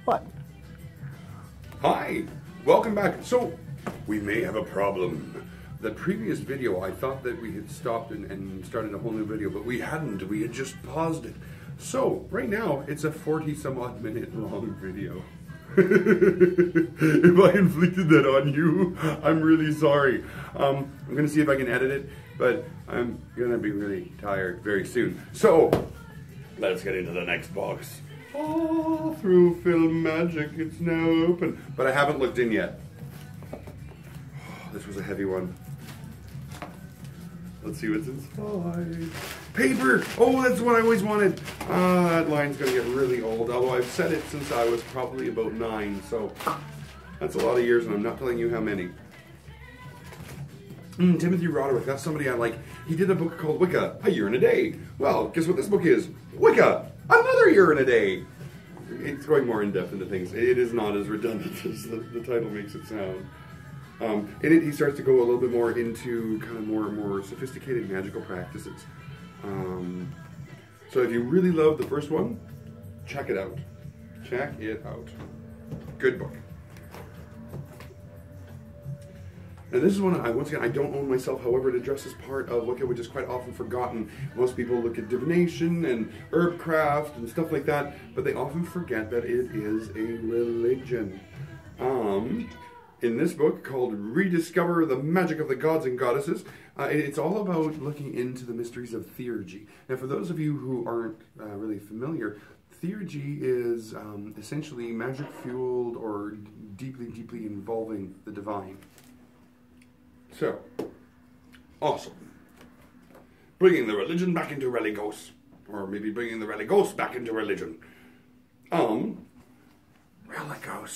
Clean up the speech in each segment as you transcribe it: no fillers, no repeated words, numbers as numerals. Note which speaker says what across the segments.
Speaker 1: button.
Speaker 2: Hi, welcome back. So, we may have a problem. The previous video, I thought that we had stopped and started a whole new video, but we hadn't. We had just paused it. So, right now, it's a 40-some-odd minute long video. If I inflicted that on you, I'm really sorry. I'm going to see if I can edit it, but I'm going to be really tired very soon. So, let's get into the next box. All through Film Magic, it's now open. But I haven't looked in yet. Oh, this was a heavy one. Let's see what's inside. Paper! Oh, that's what I always wanted. That line's gonna get really old, although I've said it since I was probably about 9, so that's a lot of years and I'm not telling you how many. Timothy Roderick, that's somebody I like. He did a book called Wicca, A Year and a Day. Well, guess what this book is? Wicca, Another Year and a Day. It's going more in depth into things. It is not as redundant as the title makes it sound. In it, he starts to go a little bit more into kind of more sophisticated magical practices. So if you really love the first one, check it out. Check it out. Good book. Now this is one, once again, I don't own myself, however, it addresses part of Wicca, which is quite often forgotten. Most people look at divination and herb craft and stuff like that, but they often forget that it is a religion. In this book called Rediscover the Magic of the Gods and Goddesses, it's all about looking into the mysteries of theurgy. Now for those of you who aren't really familiar, theurgy is essentially magic-fueled or deeply involving the divine. So, awesome. Bringing the religion back into religos. Or maybe bringing the religos back into religion. Religos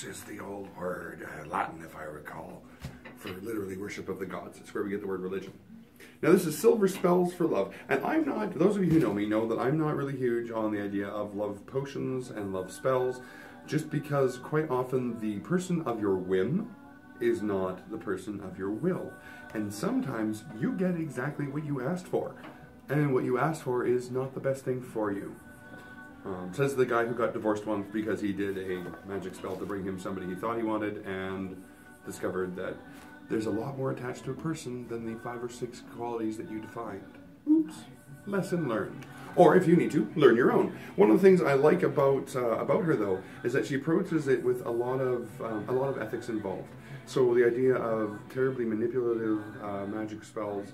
Speaker 2: is the old word, Latin if I recall, for literally worship of the gods. It's where we get the word religion. Now this is Silver Spells for Love. And I'm not, those of you who know me know that I'm not really huge on the idea of love potions and love spells, just because quite often the person of your whim is not the person of your will. And sometimes you get exactly what you asked for. And what you asked for is not the best thing for you. Says the guy who got divorced once because he did a magic spell to bring him somebody he thought he wanted and discovered that there's a lot more attached to a person than the 5 or 6 qualities that you defined. Oops. Lesson learned. Or if you need to, learn your own. One of the things I like about her though is that she approaches it with a lot of ethics involved. So the idea of terribly manipulative magic spells,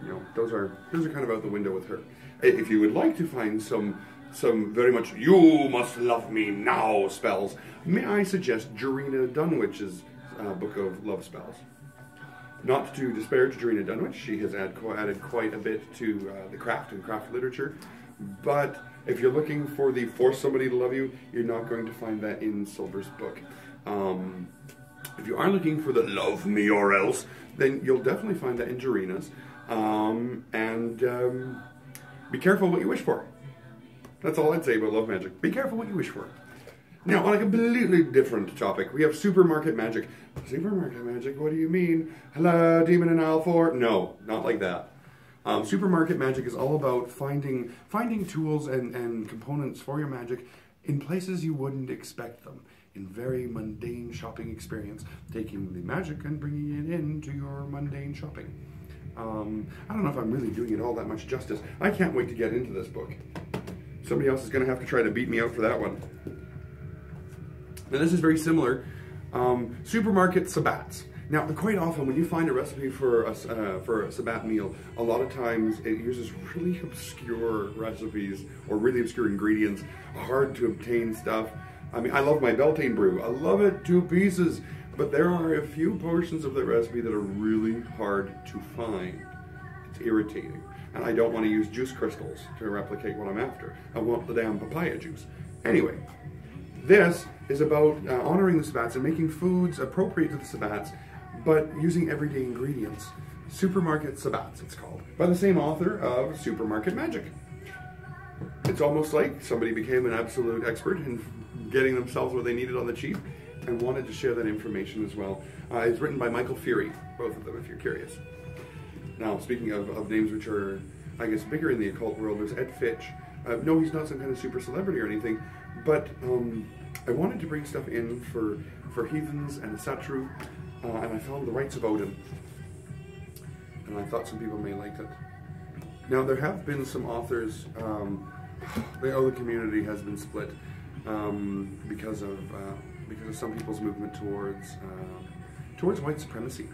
Speaker 2: you know, those are kind of out the window with her. If you would like to find some very much "you must love me now" spells, may I suggest Jarena Dunwich's book of love spells. Not to disparage Jarena Dunwich, she has added quite a bit to the craft and craft literature, but if you're looking for the force somebody to love you, you're not going to find that in Silver's book. If you are looking for the love me or else, then you'll definitely find that in Jarena's. Be careful what you wish for. That's all I'd say about love magic. Be careful what you wish for. Now, on a completely different topic, we have supermarket magic. Supermarket magic? What do you mean? Hello, demon in aisle 4? No, not like that. Supermarket magic is all about finding tools and components for your magic in places you wouldn't expect them. In very mundane shopping experience, taking the magic and bringing it into your mundane shopping. I don't know if I'm really doing it all that much justice. I can't wait to get into this book. Somebody else is going to have to try to beat me out for that one. Now this is very similar. Supermarket sabbats. Now quite often when you find a recipe for a sabbat meal, a lot of times it uses really obscure recipes or really obscure ingredients, hard to obtain stuff. I mean, I love my Beltane brew. I love it to pieces. But there are a few portions of the recipe that are really hard to find. It's irritating. And I don't want to use juice crystals to replicate what I'm after. I want the damn papaya juice. Anyway, this is about honoring the sabbats and making foods appropriate to the sabbats, but using everyday ingredients. Supermarket Sabbats, it's called. By the same author of Supermarket Magic. It's almost like somebody became an absolute expert in getting themselves what they needed on the cheap and wanted to share that information as well. It's written by Michael Fury, both of them if you're curious. Now, speaking of names which are, I guess, bigger in the occult world, there's Ed Fitch. No, he's not some kind of super celebrity or anything, but I wanted to bring stuff in for heathens and Satru, and I found the rites of Odin, and I thought some people may like it. Now there have been some authors, the other community has been split because of some people's movement towards white supremacy.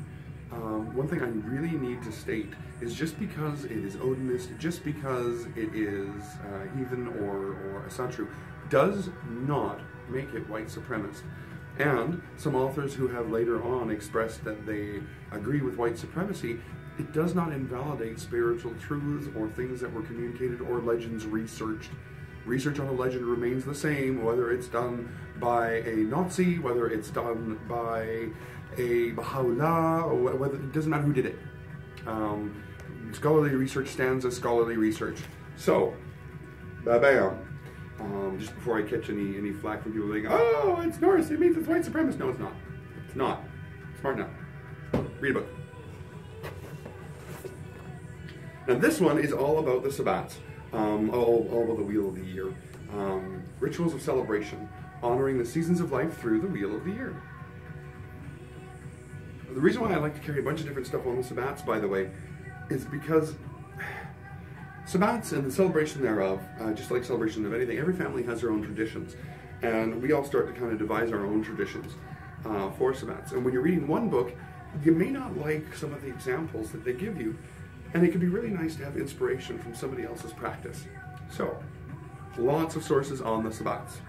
Speaker 2: One thing I really need to state is just because it is Odinist, just because it is heathen or Asatru, does not make it white supremacist. And some authors who have later on expressed that they agree with white supremacy, it does not invalidate spiritual truths or things that were communicated or legends researched. Research on a legend remains the same, whether it's done by a Nazi, whether it's done by a Baha'u'llah, or whether, it doesn't matter who did it. Scholarly research stands as scholarly research. So, bam. Just before I catch any flack from people saying, oh, it's Norse, it means it's white supremacist. No, it's not. It's not. Smart enough. Read a book. Now this one is all about the Sabbats, all about the Wheel of the Year. Rituals of celebration, honoring the seasons of life through the Wheel of the Year. The reason why I like to carry a bunch of different stuff on the Sabbats, by the way, is because Sabbats and the celebration thereof, just like celebration of anything, every family has their own traditions. And we all start to kind of devise our own traditions for Sabbats. And when you're reading one book, you may not like some of the examples that they give you. And it can be really nice to have inspiration from somebody else's practice. So, lots of sources on the Sabbats.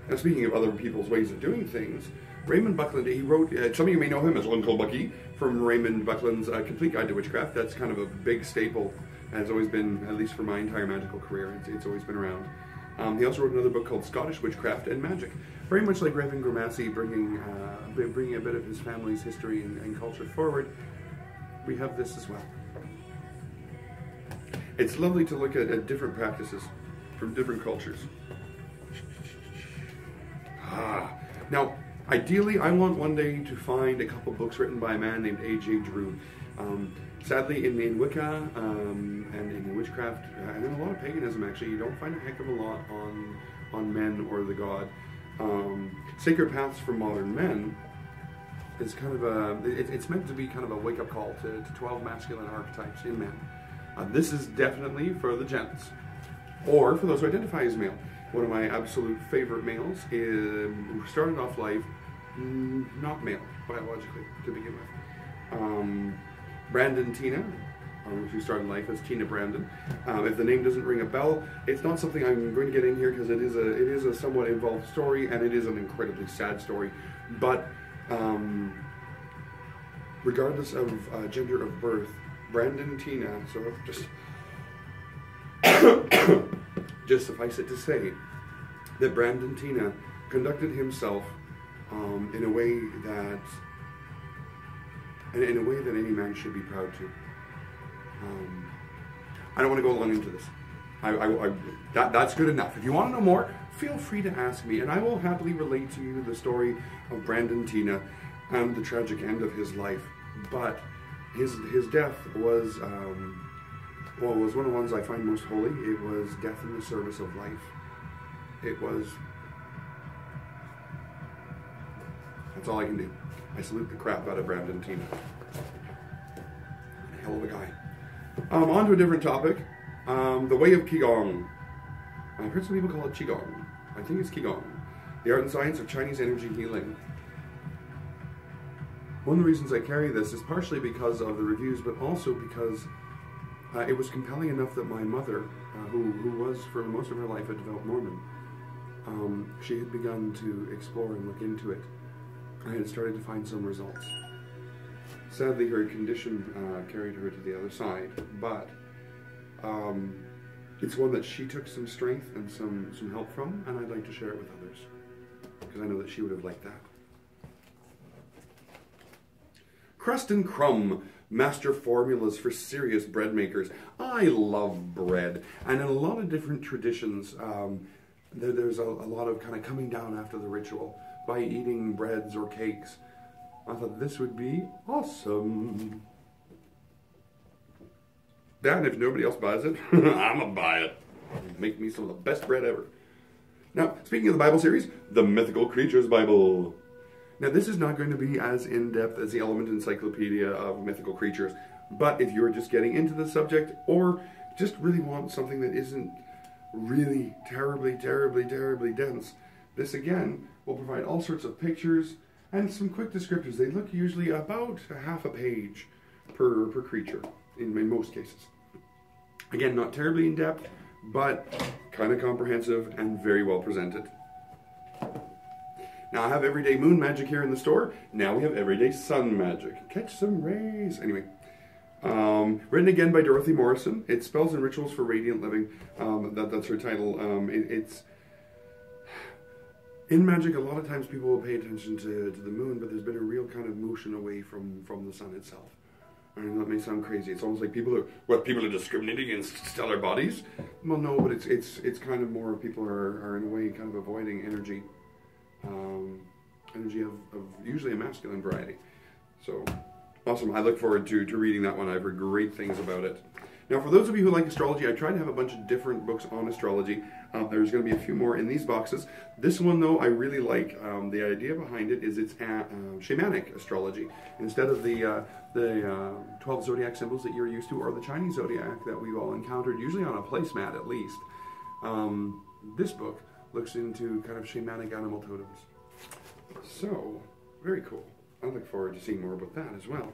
Speaker 2: Now speaking of other people's ways of doing things, Raymond Buckland, he wrote, some of you may know him as Uncle Bucky from Raymond Buckland's Complete Guide to Witchcraft. That's kind of a big staple, and it's always been, at least for my entire magical career, it's always been around. He also wrote another book called Scottish Witchcraft and Magic. Very much like Reverend Gramassi, bringing a bit of his family's history and culture forward. We have this as well. It's lovely to look at different practices from different cultures. Now, ideally, I want one day to find a couple books written by a man named A.J. Drew. Sadly, in Wicca and in witchcraft, and in a lot of paganism, actually, you don't find a heck of a lot on men or the god. Sacred Paths for Modern Men is kind of it's meant to be kind of a wake-up call to 12 masculine archetypes in men. This is definitely for the gents, or for those who identify as male. One of my absolute favorite males who started off life not male, biologically, to begin with. Brandon Tina, who started life as Tina Brandon. If the name doesn't ring a bell, it's not something I'm going to get in here because it is a somewhat involved story, and it is an incredibly sad story. But regardless of gender of birth, Brandon Tina, so just suffice it to say that Brandon Tina conducted himself in a way that any man should be proud to. I don't want to go along into this. That's good enough. If you want to know more, feel free to ask me, and I will happily relate to you the story of Brandon Tina and the tragic end of his life. But his death was one of the ones I find most holy. It was death in the service of life. It was. That's all I can do. I salute the crap out of Brandon Tina. Hell of a guy. On to a different topic. The Way of Qigong. I've heard some people call it Qigong. I think it's Qigong. The art and science of Chinese energy healing. One of the reasons I carry this is partially because of the reviews, but also because it was compelling enough that my mother, who was for most of her life a devout Mormon, she had begun to explore and look into it. I had started to find some results. Sadly, her condition carried her to the other side, but it's one that she took some strength and some help from, and I'd like to share it with others, because I know that she would have liked that. Crust and Crumb, master formulas for serious bread makers. I love bread, and in a lot of different traditions, there's a lot of kind of coming down after the ritual by eating breads or cakes. I thought this would be awesome. Dan, if nobody else buys it, I'm gonna buy it. Make me some of the best bread ever. Now, speaking of the Bible series, the Mythical Creatures Bible. Now, this is not going to be as in-depth as the Element Encyclopedia of Mythical Creatures, but if you're just getting into the subject or just really want something that isn't really terribly dense, this again will provide all sorts of pictures and some quick descriptors. They look usually about half a page per creature in most cases. Again, not terribly in-depth, but kind of comprehensive and very well presented. Now I have Everyday Moon Magic here in the store. Now we have Everyday Sun Magic. Catch some rays. Anyway, written again by Dorothy Morrison. It's Spells and Rituals for Radiant Living. That's her title. It's in Magic. A lot of times people will pay attention to the moon, but there's been a real kind of motion away from the sun itself. I mean, that may sound crazy. It's almost like people are discriminating against stellar bodies. Well, no, but it's kind of more people are in a way kind of avoiding energy, energy of usually a masculine variety. So awesome! I look forward to reading that one. I've heard great things about it. Now, for those of you who like astrology, I tried to have a bunch of different books on astrology. There's going to be a few more in these boxes. This one, though, I really like. The idea behind it is it's shamanic astrology. Instead of the 12 zodiac symbols that you're used to, or the Chinese zodiac that we've all encountered, usually on a placemat at least, this book looks into kind of shamanic animal totems. So, very cool. I look forward to seeing more about that as well.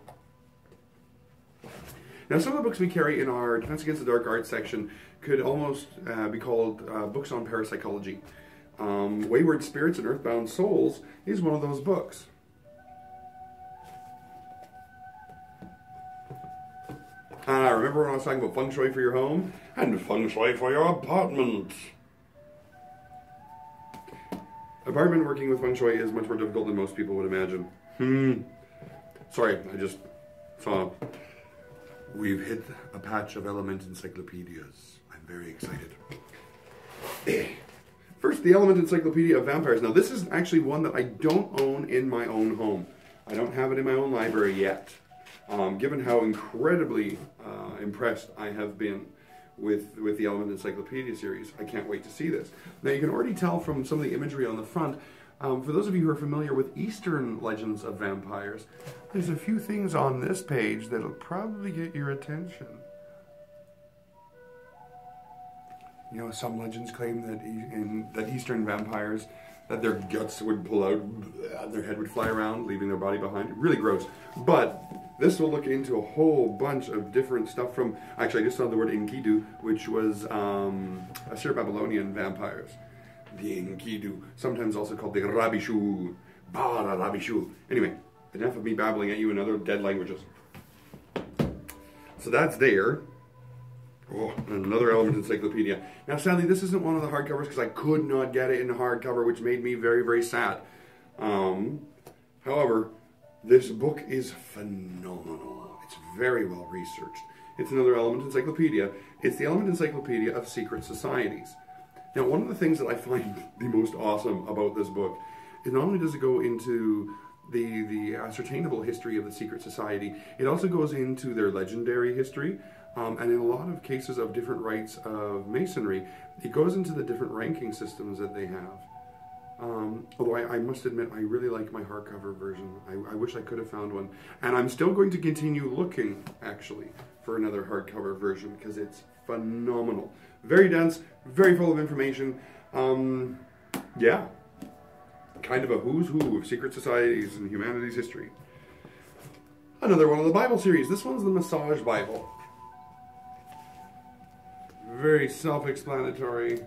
Speaker 2: Now, some of the books we carry in our Defense Against the Dark Arts section could almost be called books on parapsychology. Wayward Spirits and Earthbound Souls is one of those books. Remember when I was talking about feng shui for your home? And feng shui for your apartment. Apartment working with feng shui is much more difficult than most people would imagine. Sorry, I just saw... We've hit a patch of Element Encyclopedias. I'm very excited. First, the Element Encyclopedia of Vampires. Now, this is actually one that I don't own in my own home. I don't have it in my own library yet. Given how incredibly impressed I have been with the Element Encyclopedia series, I can't wait to see this. Now, you can already tell from some of the imagery on the front, for those of you who are familiar with Eastern legends of vampires, there's a few things on this page that'll probably get your attention. You know, some legends claim that Eastern vampires, that their guts would pull out, their head would fly around, leaving their body behind. Really gross. But this will look into a whole bunch of different stuff from, actually I just saw the word Enkidu, which was Assyro-Babylonian vampires. The Enkidu, sometimes also called the Rabishu, Bara Rabishu. Anyway, enough of me babbling at you in other dead languages. So that's there. Oh, another Element Encyclopedia. Now, sadly, this isn't one of the hardcovers because I could not get it in hardcover, which made me very sad. However, this book is phenomenal. It's very well researched. It's another Element Encyclopedia. It's the Element Encyclopedia of Secret Societies. Now, one of the things that I find the most awesome about this book is not only does it go into the ascertainable history of the secret society, it also goes into their legendary history, and in a lot of cases of different rites of masonry, it goes into the different ranking systems that they have. Although I must admit, I really like my hardcover version. I wish I could have found one. And I'm still going to continue looking, actually, for another hardcover version, because it's phenomenal. Very dense, very full of information. Yeah. Kind of a who's who of secret societies in humanity's history. Another one of the Bible series. This one's the Massage Bible. Very self-explanatory.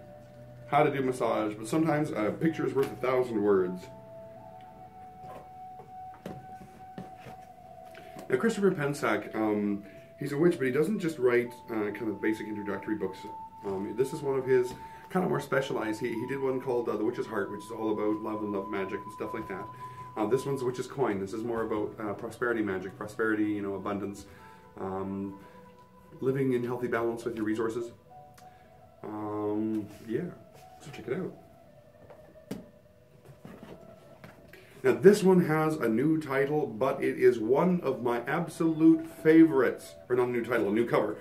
Speaker 2: How to do massage, but sometimes a picture is worth 1,000 words. Now, Christopher Pensack, he's a witch, but he doesn't just write kind of basic introductory books. This is one of his kind of more specialized. He did one called The Witch's Heart, which is all about love and love magic and stuff like that. This one's The Witch's Coin. This is more about prosperity magic, prosperity, you know, abundance, living in healthy balance with your resources. Yeah. So check it out. Now this one has a new title, but it is one of my absolute favorites. Or not a new title, a new cover.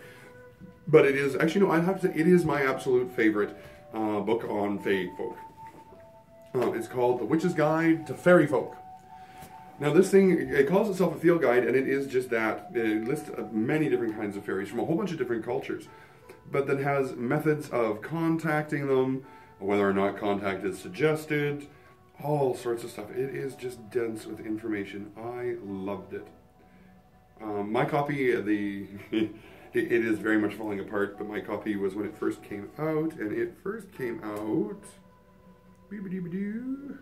Speaker 2: But it is, actually no, I'd have to say it is my absolute favorite book on Fae folk. It's called The Witch's Guide to Fairy Folk. Now this thing, it calls itself a field guide, and it is just that. It lists many different kinds of fairies from a whole bunch of different cultures, but then has methods of contacting them, whether or not contact is suggested, all sorts of stuff. It is just dense with information. I loved it. My copy, it is very much falling apart, but my copy was when it first came out, and it first came out in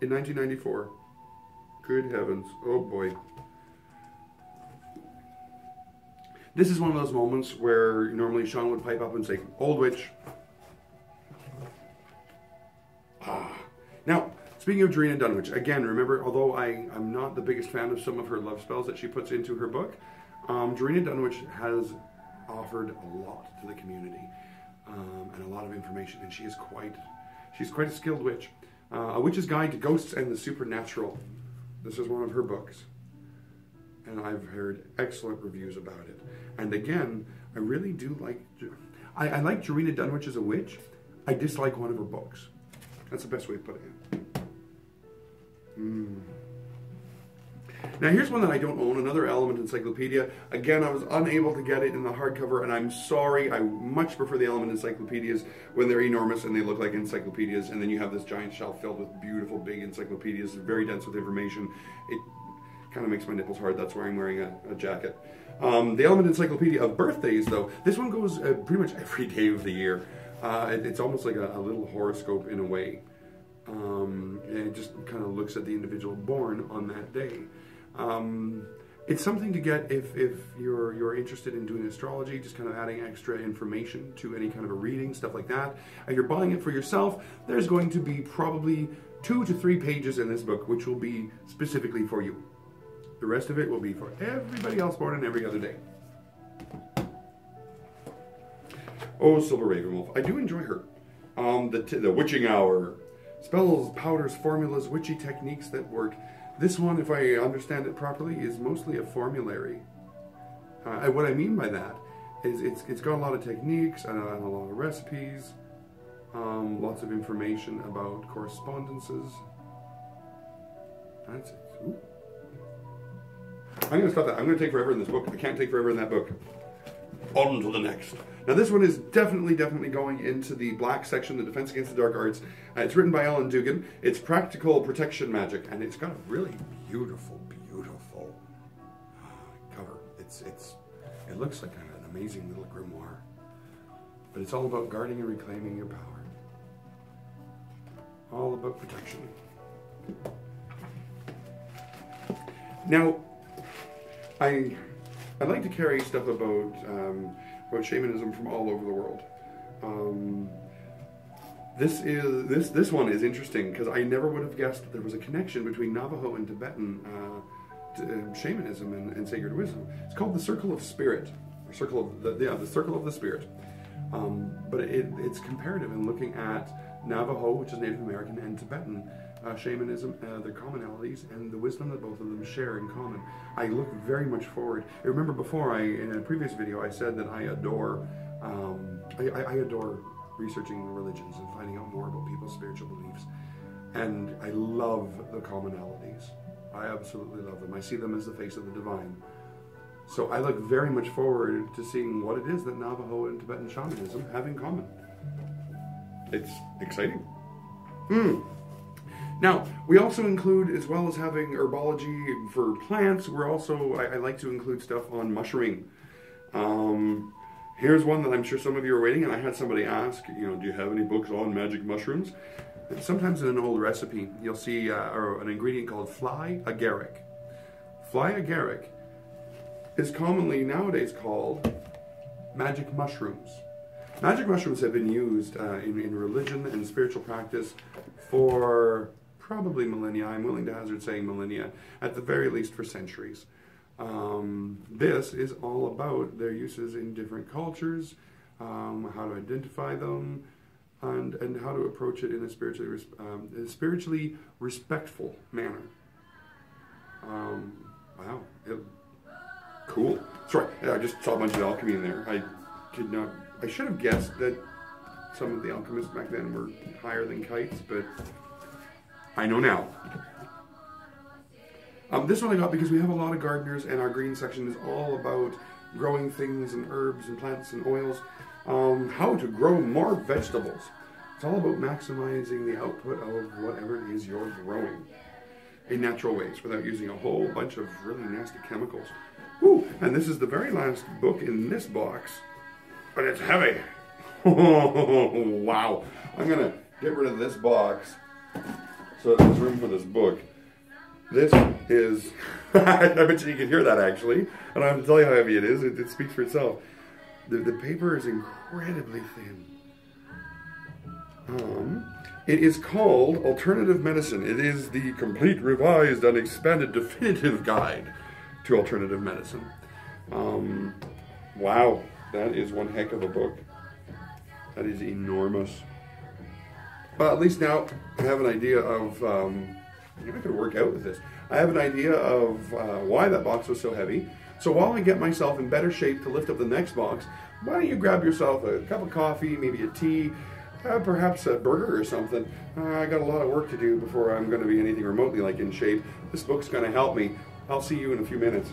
Speaker 2: 1994. Good heavens. Oh boy. This is one of those moments where normally Sean would pipe up and say, "Old witch." Now, speaking of Dorina Dunwich, again, remember, although I'm not the biggest fan of some of her love spells that she puts into her book, Dorina Dunwich has offered a lot to the community and a lot of information, and she's quite a skilled witch. A Witch's Guide to Ghosts and the Supernatural. This is one of her books, and I've heard excellent reviews about it. And again, I really do like, I like Dorina Dunwich as a witch. I dislike one of her books. That's the best way to put it. Now here's one that I don't own, another Element Encyclopedia. Again, I was unable to get it in the hardcover, and I'm sorry. I much prefer the Element Encyclopedias when they're enormous and they look like encyclopedias, and then you have this giant shelf filled with beautiful big encyclopedias, very dense with information. It kind of makes my nipples hard. That's why I'm wearing a jacket. The Element Encyclopedia of Birthdays, though, this one goes pretty much every day of the year. It's almost like a little horoscope in a way. And it just kind of looks at the individual born on that day. It's something to get if you're interested in doing astrology, just kind of adding extra information to any kind of a reading, stuff like that. And you're buying it for yourself, there's going to be probably 2 to 3 pages in this book which will be specifically for you. The rest of it will be for everybody else born on every other day. Oh, Silver Ravenwolf. I do enjoy her. The Witching Hour. Spells, powders, formulas, witchy techniques that work. This one, if I understand it properly, is mostly a formulary. What I mean by that is it's got a lot of techniques and a lot of recipes, lots of information about correspondences. That's it. Ooh. I'm going to stop that. I'm going to take forever in this book. I can't take forever in that book. On to the next. Now this one is definitely going into the black section, the Defense Against the Dark Arts. It's written by Ellen Dugan. It's Practical Protection Magic, and it's got a really beautiful cover. It looks like an amazing little grimoire, but it's all about guarding and reclaiming your power. All about protection. Now, I like to carry stuff about shamanism from all over the world. This one is interesting because I never would have guessed that there was a connection between Navajo and Tibetan shamanism and sacred wisdom. It's called the Circle of Spirit, or the Circle of the Spirit. But it's comparative in looking at Navajo, which is Native American, and Tibetan shamanism, their commonalities, and the wisdom that both of them share in common. I look very much forward. I remember before, in a previous video, I said that I adore researching the religions and finding out more about people's spiritual beliefs. And I love the commonalities. I absolutely love them. I see them as the face of the divine. So I look very much forward to seeing what it is that Navajo and Tibetan shamanism have in common. It's exciting. Now, we also include, as well as having herbology for plants, I like to include stuff on mushrooming. Here's one that I'm sure some of you are waiting, and I had somebody ask, do you have any books on magic mushrooms? And sometimes in an old recipe, you'll see an ingredient called fly agaric. Fly agaric is commonly nowadays called magic mushrooms. Magic mushrooms have been used in religion and spiritual practice for probably millennia. I'm willing to hazard saying millennia, at the very least for centuries. This is all about their uses in different cultures, how to identify them, and how to approach it in a spiritually respectful manner. Wow, cool. Sorry, I just saw a bunch of alchemy in there. I should have guessed that some of the alchemists back then were higher than kites, but I know now. This one I got because we have a lot of gardeners, and our green section is all about growing things and herbs and plants and oils. How to grow more vegetables. It's all about maximizing the output of whatever it is you're growing in natural ways without using a whole bunch of really nasty chemicals. Woo! And this is the very last book in this box, but it's heavy. Wow! I'm gonna get rid of this box so there's room for this book. This is, I bet you can hear that actually. I don't have to tell you how heavy it is, it speaks for itself. The paper is incredibly thin. It is called Alternative Medicine. It is the complete, revised, and expanded definitive guide to alternative medicine. Wow, that is one heck of a book. That is enormous. But at least now I have an idea of, I could work out with this. I have an idea of why that box was so heavy. So while I get myself in better shape to lift up the next box, why don't you grab yourself a cup of coffee, maybe a tea, perhaps a burger or something. I got a lot of work to do before I'm going to be anything remotely like in shape. This book's going to help me. I'll see you in a few minutes.